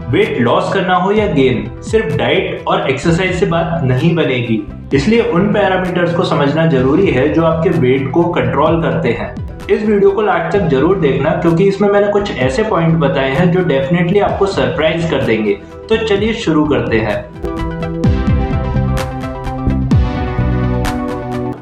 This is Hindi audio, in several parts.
वेट लॉस करना हो या गेन, सिर्फ डाइट और एक्सरसाइज से बात नहीं बनेगी। इसलिए उन पैरामीटर्स को समझना जरूरी है जो आपके वेट को कंट्रोल करते हैं। इस वीडियो को लास्ट तक जरूर देखना, क्योंकि इसमें मैंने कुछ ऐसे पॉइंट बताए हैं जो डेफिनेटली आपको सरप्राइज कर देंगे। तो चलिए शुरू करते हैं।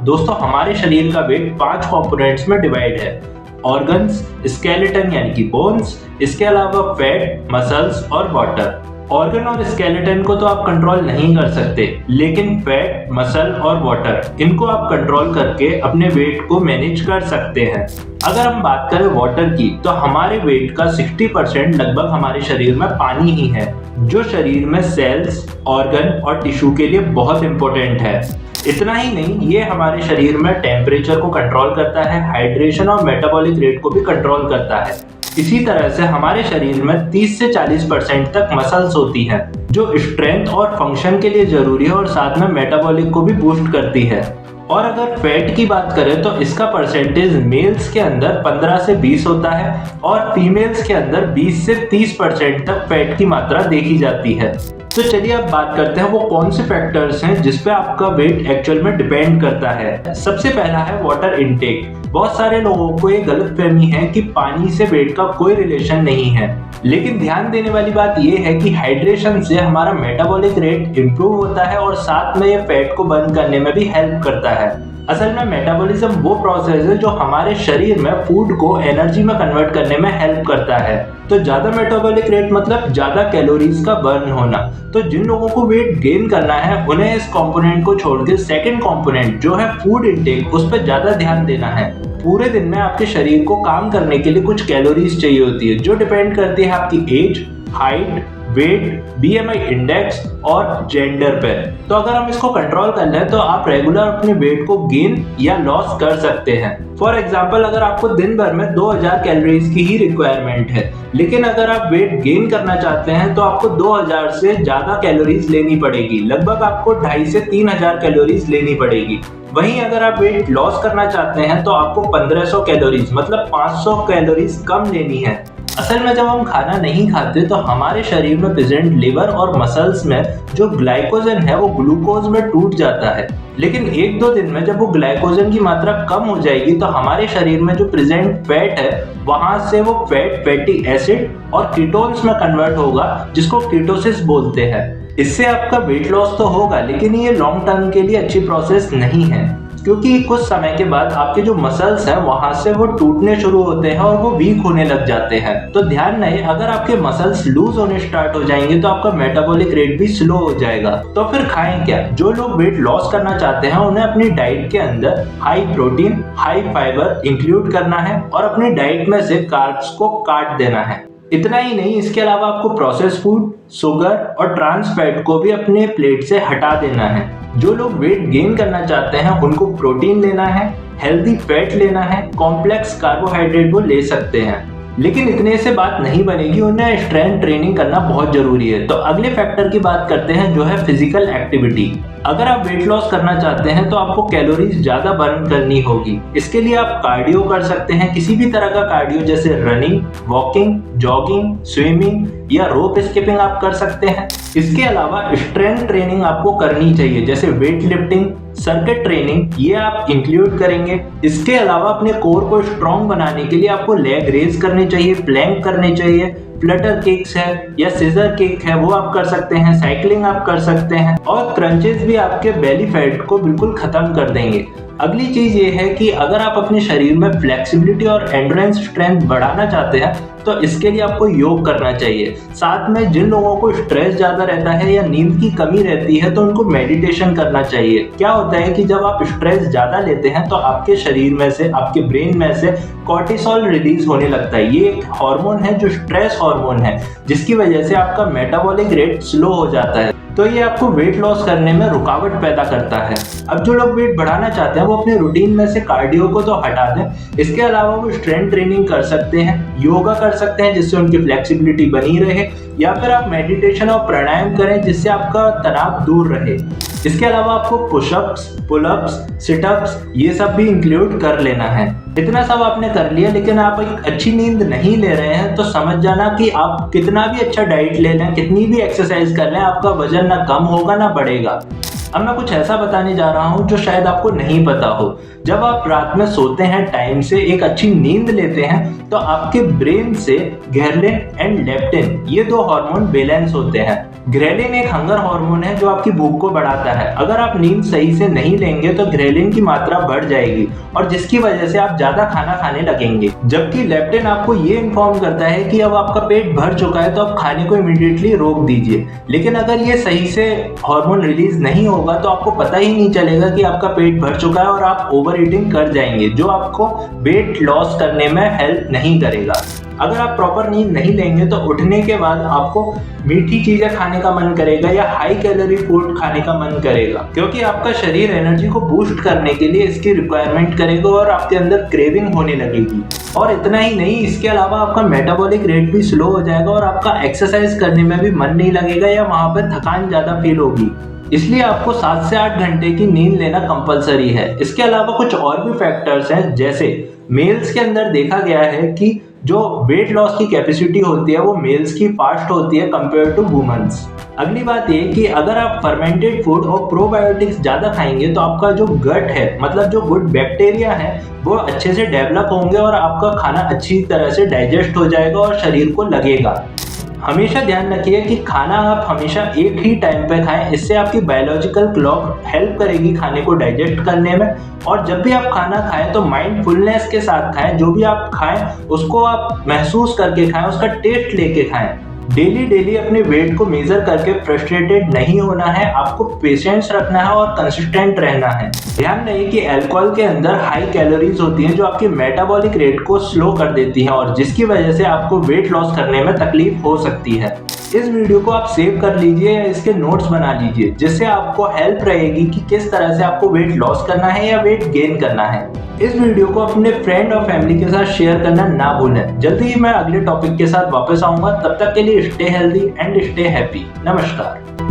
दोस्तों, हमारे शरीर का वेट 5 कंपोनेंट्स में डिवाइड है। ऑर्गन्स, स्केलेटन यानी कि बोन्स, इसके अलावा फैट, मसल्स और वाटर। ऑर्गन और स्केलेटन को तो आप कंट्रोल नहीं कर सकते, लेकिन फैट, मसल और वाटर इनको आप कंट्रोल करके अपने वेट को मैनेज कर सकते हैं। अगर हम बात करें वाटर की, तो हमारे वेट का 60% लगभग हमारे शरीर में पानी ही है, जो शरीर में सेल्स, ऑर्गन और टिश्यू के लिए बहुत इंपॉर्टेंट है। इतना ही नहीं, ये हमारे शरीर में टेम्परेचर को कंट्रोल करता है, हाइड्रेशन और मेटाबॉलिक रेट को भी कंट्रोल करता है। इसी तरह से हमारे शरीर में 30 से 40% तक मसल्स होती हैं, जो स्ट्रेंथ और फंक्शन के लिए जरूरी है और साथ में मेटाबॉलिक को भी बूस्ट करती है। और अगर फैट की बात करें तो इसका परसेंटेज मेल्स के अंदर 15 से 20 होता है और फीमेल्स के अंदर 20 से 30% तक फैट की मात्रा देखी जाती है। तो चलिए अब बात करते हैं वो कौन से फैक्टर्स हैं जिस पे आपका वेट एक्चुअल में डिपेंड करता है। सबसे पहला है वाटर इनटेक। बहुत सारे लोगों को ये गलतफहमी है कि पानी से वेट का कोई रिलेशन नहीं है, लेकिन ध्यान देने वाली बात ये है कि हाइड्रेशन से हमारा मेटाबॉलिक रेट इंप्रूव होता है और साथ में ये फैट को बर्न करने में भी हेल्प करता है। असल में मेटाबॉलिज्म वो प्रोसेस है जो हमारे शरीर में फूड को एनर्जी में कन्वर्ट करने में हेल्प करता है। तो ज्यादा मेटाबॉलिक रेट मतलब ज्यादा कैलोरीज का बर्न होना। तो जिन लोगों को वेट गेन करना है, उन्हें इस कंपोनेंट को छोड़ के सेकंड कंपोनेंट जो है फूड इंटेक, उस पर ज्यादा ध्यान देना है। पूरे दिन में आपके शरीर को काम करने के लिए कुछ कैलोरीज चाहिए होती है, जो डिपेंड करती है आपकी age, height, weight, BMI index और जेंडर पे। तो अगर हम इसको कंट्रोल कर लें तो आप रेगुलर अपने वेट को गेन या लॉस कर सकते हैं। फॉर एग्जांपल, अगर आपको दिन भर में 2000 कैलोरीज की ही रिक्वायरमेंट है, लेकिन अगर आप वेट गेन करना चाहते हैं तो आपको 2000 से ज्यादा कैलोरीज लेनी पड़ेगी। लगभग आपको 2500 से 3000 कैलोरीज लेनी पड़ेगी। वहीं अगर आप वेट लॉस करना चाहते हैं तो आपको 1500 कैलोरीज मतलब 500 कैलोरीज कम लेनी है। असल में जब हम खाना नहीं खाते तो हमारे शरीर में प्रेजेंट लिवर और मसल्स में जो ग्लाइकोजन है वो ग्लूकोज में टूट जाता है, लेकिन 1-2 दिन में जब वो ग्लाइकोजन की मात्रा कम हो जाएगी तो हमारे शरीर में जो प्रेजेंट फैट है वहां से वो फैट फैटी एसिड और कीटोन्स में कन्वर्ट होगा, जिसको कीटोसिस बोलते हैं। इससे आपका वेट लॉस तो होगा, लेकिन ये लॉन्ग टर्म के लिए अच्छी प्रोसेस नहीं है, क्योंकि कुछ समय के बाद आपके जो मसल्स हैं वहां से वो टूटने शुरू होते हैं और वो वीक होने लग जाते हैं। तो ध्यान रहे, अगर आपके मसल्स लूज होने स्टार्ट हो जाएंगे तो आपका मेटाबॉलिक रेट भी स्लो हो जाएगा। तो फिर खाएं क्या? जो लोग वेट लॉस करना चाहते हैं उन्हें अपनी डाइट के अंदर high protein, high fibre include करना है और अपनी डाइट में से कार्ब्स को काट देना है। इतना ही नहीं, इसके अलावा आपको प्रोसेस फूड, शुगर और ट्रांस फैट को भी अपने प्लेट से हटा देना है। जो लोग वेट गेन करना चाहते हैं उनको प्रोटीन लेना है, हेल्दी फैट लेना है, कॉम्प्लेक्स कार्बोहाइड्रेट वो ले सकते हैं। लेकिन इतने से बात नहीं बनेगी, उन्हें स्ट्रेंथ ट्रेनिंग करना बहुत जरूरी है। तो अगले फैक्टर की बात करते हैं जो है फिजिकल एक्टिविटी। अगर आप वेट लॉस करना चाहते हैं तो आपको कैलोरीज ज्यादा बर्न करनी होगी। इसके लिए आप कार्डियो कर सकते हैं, किसी भी तरह का कार्डियो, जैसे रनिंग, वॉकिंग, जॉगिंग, स्विमिंग या रोप स्किपिंग आप कर सकते हैं। इसके अलावा स्ट्रेंथ ट्रेनिंग आपको करनी चाहिए, जैसे वेट लिफ्टिंग, सर्किट ट्रेनिंग, ये आप इंक्लूड करेंगे। इसके अलावा अपने कोर को स्ट्रॉन्ग बनाने के लिए आपको लेग रेज करने चाहिए, प्लैंक करने चाहिए, फ्लटर किक्स है या सीजर किक है वो आप कर सकते हैं, साइकिलिंग आप कर सकते हैं और क्रंचेस भी आपके बेली फैट को बिल्कुल खत्म कर देंगे। अगली चीज ये है कि अगर आप अपने शरीर में फ्लेक्सिबिलिटी और एंड्योरेंस स्ट्रेंथ बढ़ाना चाहते हैं तो इसके लिए आपको योग करना चाहिए। साथ में जिन लोगों को स्ट्रेस ज्यादा रहता है या नींद की कमी रहती है तो उनको मेडिटेशन करना चाहिए। क्या होता है कि जब आप स्ट्रेस ज्यादा लेते हैं तो आपके शरीर में से, आपके ब्रेन में से कॉर्टिसोल रिलीज होने लगता है। ये एक हार्मोन है जो स्ट्रेस हार्मोन है, जिसकी वजह से आपका मेटाबॉलिक रेट स्लो हो जाता है। तो ये आपको वेट लॉस करने में रुकावट पैदा करता है। अब जो लोग वेट बढ़ाना चाहते हैं वो अपने रूटीन में से कार्डियो को तो हटा दें, इसके अलावा वो स्ट्रेंथ ट्रेनिंग कर सकते हैं, योगा कर सकते हैं जिससे उनकी फ्लेक्सिबिलिटी बनी रहे, या फिर आप मेडिटेशन और प्राणायाम करें जिससे आपका तनाव दूर रहे। इसके अलावा आपको पुशअप्स, पुलअप्स, सिटअप्स ये सब भी इंक्लूड कर लेना है। इतना सब आपने कर लिया लेकिन आप एक अच्छी नींद नहीं ले रहे हैं तो समझ जाना कि आप कितना भी अच्छा डाइट ले लें, कितनी भी एक्सरसाइज कर लें, आपका वजन ना कम होगा ना बढ़ेगा। अब मैं कुछ ऐसा बताने जा रहा हूँ जो शायद आपको नहीं पता हो। जब आप रात में सोते हैं टाइम से, एक अच्छी नींद लेते हैं, तो आपके ब्रेन से ग्रेलिन एंड लेप्टिन ये दो हार्मोन बैलेंस होते हैं। ग्रेलिन एक हंगर हार्मोन है जो आपकी भूख को बढ़ाता है। अगर आप नींद सही से नहीं लेंगे तो ग्रेलिन की मात्रा बढ़ जाएगी और जिसकी वजह से आप ज्यादा खाना खाने लगेंगे। जबकि लेप्टिन आपको ये इन्फॉर्म करता है कि अब आपका पेट भर चुका है तो आप खाने को इमीडिएटली रोक दीजिए। लेकिन अगर ये सही से हार्मोन रिलीज नहीं होगा तो आपको पता ही नहीं चलेगा कि आपका पेट भर चुका है और आप ओवर ईटिंग कर जाएंगे, जो आपको वेट लॉस करने में हेल्प नहीं करेगा। अगर आप प्रॉपर नींद नहीं लेंगे तो उठने के बाद आपको मीठी चीजें खाने का मन करेगा या हाई कैलोरी फूड खाने का मन करेगा, क्योंकि आपका शरीर एनर्जी को बूस्ट करने के लिए इसकी रिक्वायरमेंट करेगा और आपके अंदर क्रेविंग होने लगेगी। और इतना ही नहीं, इसके अलावा आपका मेटाबॉलिक रेट भी स्लो हो जाएगा और आपका एक्सरसाइज करने में भी मन नहीं लगेगा या वहां पर थकान ज्यादा फील होगी। इसलिए आपको 7 से 8 घंटे की नींद लेना कंपलसरी है। इसके अलावा कुछ और भी फैक्टर्स हैं, जैसे मेल्स के अंदर देखा गया है कि जो वेट लॉस की कैपेसिटी होती है वो मेल्स की फास्ट होती है कंपेयर टू वुमेन्स। अगली बात ये कि अगर आप फर्मेंटेड फूड और प्रोबायोटिक्स ज्यादा खाएंगे तो आपका जो गट है, मतलब जो गुड बैक्टीरिया है, वो अच्छे से डेवलप होंगे और आपका खाना अच्छी तरह से डाइजेस्ट हो जाएगा और शरीर को लगेगा। हमेशा ध्यान रखिए कि खाना आप हमेशा एक ही टाइम पे खाएं, इससे आपकी बायोलॉजिकल क्लॉक हेल्प करेगी खाने को डाइजेस्ट करने में। और जब भी आप खाना खाएं तो माइंडफुलनेस के साथ खाएं, जो भी आप खाएं उसको आप महसूस करके खाएं, उसका टेस्ट लेके खाएं। डेली अपने वेट को मेजर करके फ्रस्ट्रेटेड नहीं होना है, आपको पेशेंस रखना है और कंसिस्टेंट रहना है। ध्यान रहे कि अल्कोहल के अंदर हाई कैलोरीज होती हैं जो आपके मेटाबॉलिक रेट को स्लो कर देती हैं और जिसकी वजह से आपको वेट लॉस करने में तकलीफ हो सकती है। इस वीडियो को आप सेव कर लीजिए या इसके नोट्स बना लीजिए, जिससे आपको हेल्प रहेगी कि किस तरह से आपको वेट लॉस करना है या वेट गेन करना है। इस वीडियो को अपने फ्रेंड और फैमिली के साथ शेयर करना ना भूलें। जल्दी ही मैं अगले टॉपिक के साथ वापस आऊंगा, तब तक के लिए stay healthy and stay happy. नमस्कार।